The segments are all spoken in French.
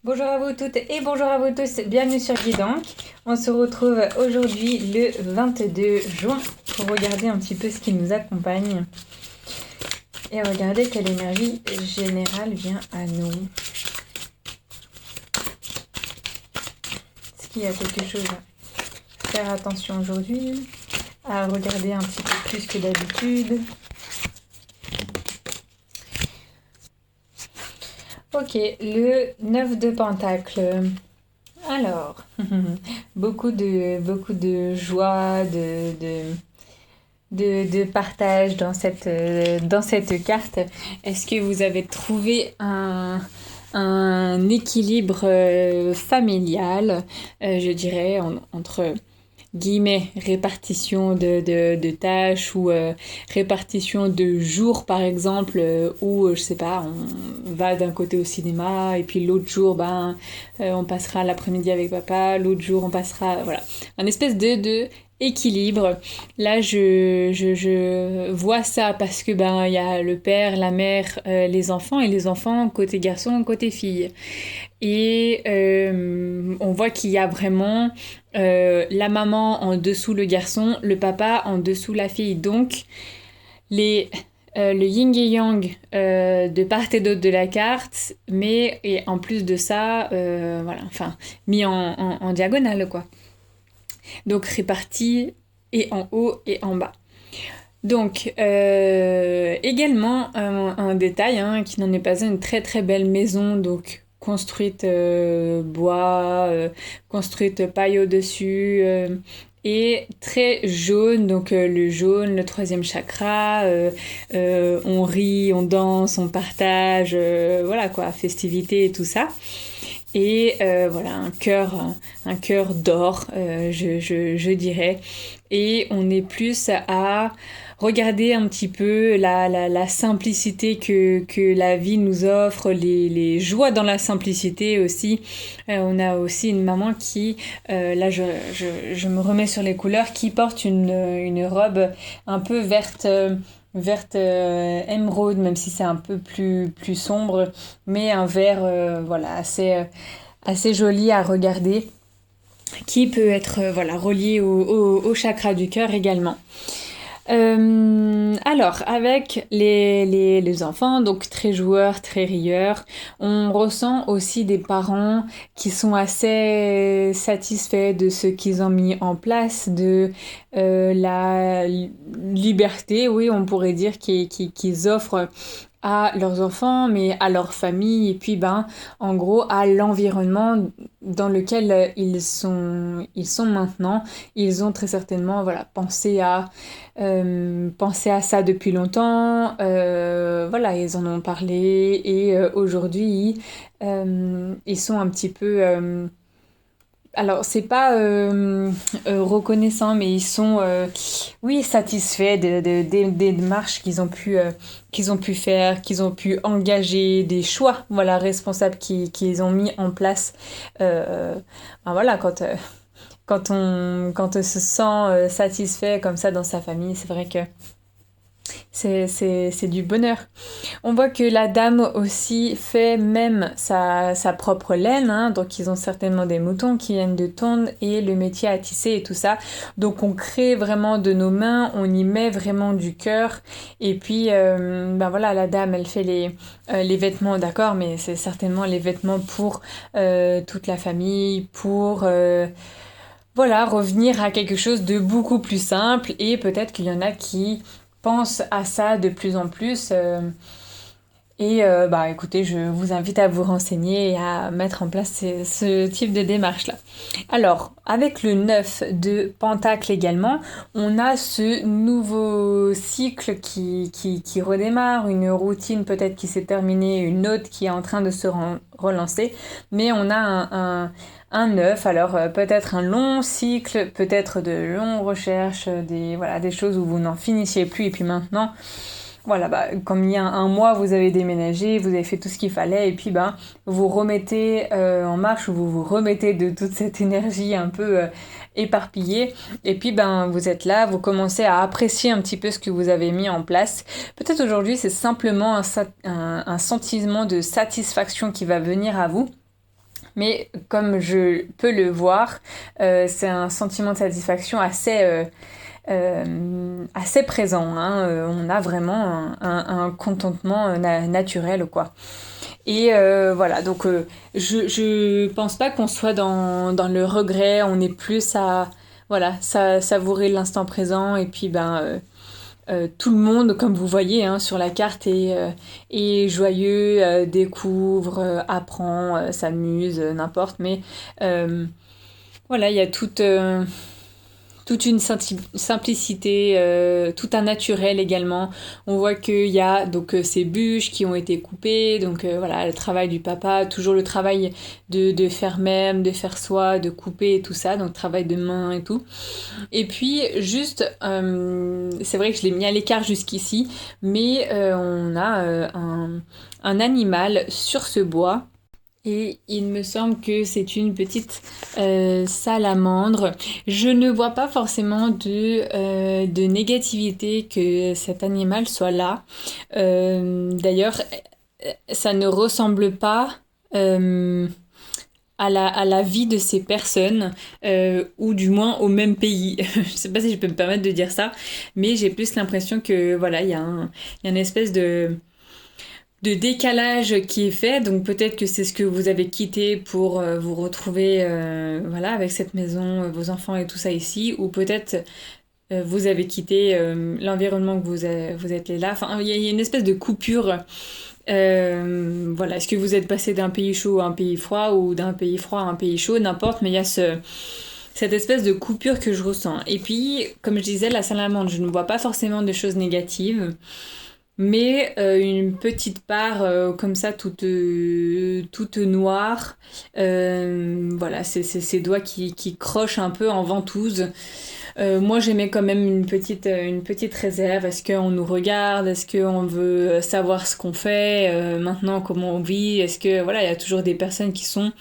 Bonjour à vous toutes et bonjour à vous tous, bienvenue sur Guidank. On se retrouve aujourd'hui le 22 juin pour regarder un petit peu ce qui nous accompagne et regarder quelle énergie générale vient à nous. Est-ce qu'il y a quelque chose à faire attention aujourd'hui, à regarder un petit peu plus que d'habitude? Ok, le 9 de Pentacle. Alors, beaucoup de joie, de partage dans cette carte. Est-ce que vous avez trouvé un équilibre familial, je dirais, entre guillemets, répartition de tâches ou répartition de jours, par exemple, où, je sais pas, on va d'un côté au cinéma et puis l'autre jour, on passera l'après-midi avec papa, l'autre jour, on passera, voilà. Un espèce de équilibre. Là, je vois ça parce que, il y a le père, la mère, les enfants, et les enfants côté garçon, côté fille. Et on voit qu'il y a vraiment la maman en dessous le garçon, le papa en dessous la fille. Donc, le yin et yang de part et d'autre de la carte, mais et en plus de ça, mis en diagonale, quoi. Donc, réparti et en haut et en bas. Donc, également, un détail, qui n'en est pas une très très belle maison, donc construite bois, construite paille au-dessus, et très jaune, donc le jaune, le troisième chakra, on rit, on danse, on partage, voilà quoi, festivité et tout ça. Et voilà, un cœur d'or, je dirais. Et on est plus à regarder un petit peu la simplicité que la vie nous offre, les joies dans la simplicité aussi. On a aussi une maman qui, là je me remets sur les couleurs, qui porte une robe un peu verte émeraude, même si c'est un peu plus sombre, mais un vert assez joli à regarder, qui peut être relié au chakra du cœur également. Alors, avec les enfants, donc très joueurs, très rieurs, on ressent aussi des parents qui sont assez satisfaits de ce qu'ils ont mis en place, de la liberté, oui, on pourrait dire, qu'ils offrent à leurs enfants, mais à leur famille, et puis en gros à l'environnement dans lequel ils sont maintenant. Ils ont très certainement pensé à ça depuis longtemps. Ils en ont parlé, et aujourd'hui ils sont un petit peu alors, c'est pas reconnaissant, mais ils sont, oui, satisfaits des démarches qu'ils ont pu faire, qu'ils ont pu engager, des choix, responsables qu'ils ont mis en place. Quand on se sent satisfait comme ça dans sa famille, c'est vrai que c'est du bonheur. On voit que la dame aussi fait même sa propre laine, donc ils ont certainement des moutons qui viennent de tondre, et le métier à tisser et tout ça. Donc on crée vraiment de nos mains, on y met vraiment du cœur, et puis la dame elle fait les vêtements, d'accord, mais c'est certainement les vêtements pour toute la famille, pour revenir à quelque chose de beaucoup plus simple, et peut-être qu'il y en a qui pensent à ça de plus en plus. Écoutez, je vous invite à vous renseigner et à mettre en place ce type de démarche-là. Alors, avec le 9 de Pentacle également, on a ce nouveau cycle qui redémarre, une routine peut-être qui s'est terminée, une autre qui est en train de se relancer, mais on a un 9, alors peut-être un long cycle, peut-être de longues recherches, des choses où vous n'en finissiez plus, et puis maintenant, comme il y a un mois, vous avez déménagé, vous avez fait tout ce qu'il fallait, et puis vous remettez en marche, ou vous remettez de toute cette énergie un peu éparpillée, et puis vous êtes là, vous commencez à apprécier un petit peu ce que vous avez mis en place. Peut-être aujourd'hui, c'est simplement un sentiment de satisfaction qui va venir à vous. Mais comme je peux le voir, c'est un sentiment de satisfaction assez présent, hein. On a vraiment un contentement naturel, quoi. Et voilà, donc je pense pas qu'on soit dans le regret, on est plus à voilà, savourer l'instant présent et puis tout le monde, comme vous voyez hein, sur la carte, est joyeux, découvre, apprend, s'amuse, n'importe, mais euh, voilà, il y a toute une simplicité, tout un naturel également. On voit qu'il y a donc ces bûches qui ont été coupées, donc voilà, le travail du papa, toujours le travail de faire même, de faire soi, de couper et tout ça, donc travail de main et tout. Et puis juste, c'est vrai que je l'ai mis à l'écart jusqu'ici, mais on a un animal sur ce bois. Et il me semble que c'est une petite salamandre. Je ne vois pas forcément de négativité que cet animal soit là. D'ailleurs, ça ne ressemble pas à la vie de ces personnes, ou du moins au même pays. Je ne sais pas si je peux me permettre de dire ça, mais j'ai plus l'impression que voilà, il y a une espèce de décalage qui est fait, donc peut-être que c'est ce que vous avez quitté pour vous retrouver voilà, avec cette maison, vos enfants et tout ça ici, ou peut-être vous avez quitté l'environnement que vous êtes là. Enfin, il y a une espèce de coupure. Voilà, est-ce que vous êtes passé d'un pays chaud à un pays froid ou d'un pays froid à un pays chaud, n'importe, mais il y a cette espèce de coupure que je ressens. Et puis, comme je disais, la salamandre, je ne vois pas forcément de choses négatives. Mais une petite part comme ça, toute noire. Voilà, c'est ses doigts qui crochent un peu en ventouse. Moi, j'aimais quand même une petite réserve. Est-ce qu'on nous regarde? Est-ce qu'on veut savoir ce qu'on fait maintenant, comment on vit? Est-ce que, voilà, il y a toujours des personnes qui sont,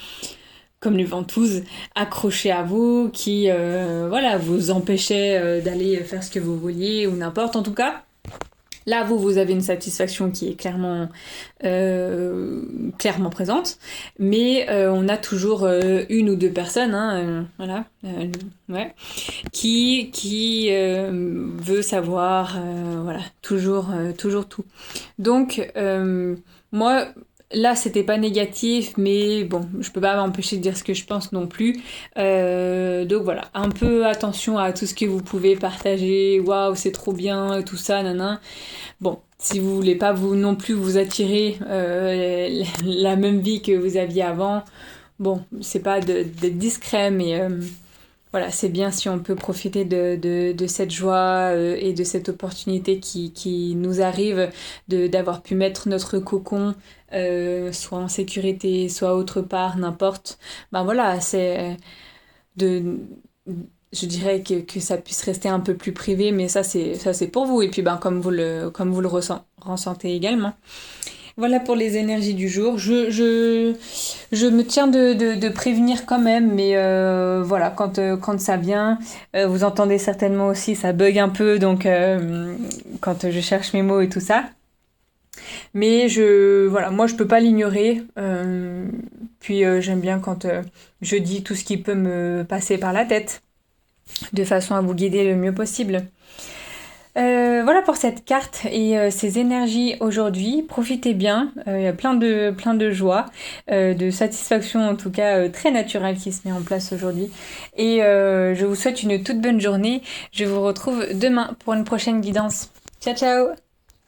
comme les ventouses, accrochées à vous, qui, voilà, vous empêchaient d'aller faire ce que vous vouliez ou n'importe. En tout cas, là, vous avez une satisfaction qui est clairement présente, mais on a toujours une ou deux personnes, hein, voilà, ouais, qui veut savoir, voilà, toujours tout. Donc, moi, là, c'était pas négatif, mais bon, je peux pas m'empêcher de dire ce que je pense non plus. Donc voilà, un peu attention à tout ce que vous pouvez partager. Waouh, c'est trop bien, tout ça, nanan. Bon, si vous voulez pas vous non plus vous attirer la même vie que vous aviez avant, bon, c'est pas d'être discret, mais voilà, c'est bien si on peut profiter de cette joie et de cette opportunité qui nous arrive d'avoir pu mettre notre cocon soit en sécurité, soit autre part, n'importe. Ben voilà, c'est de je dirais que ça puisse rester un peu plus privé, mais ça c'est pour vous. Et puis ben comme vous le ressentez également. Voilà pour les énergies du jour. Je me tiens de prévenir quand même, mais voilà, quand ça vient, vous entendez certainement aussi, ça bug un peu, donc quand je cherche mes mots et tout ça. Mais voilà, moi je peux pas l'ignorer. Puis j'aime bien quand je dis tout ce qui peut me passer par la tête, de façon à vous guider le mieux possible. Voilà pour cette carte et ces énergies aujourd'hui. Profitez bien, il y a plein de joie, de satisfaction en tout cas très naturelle qui se met en place aujourd'hui. Et je vous souhaite une toute bonne journée. Je vous retrouve demain pour une prochaine guidance. Ciao ciao!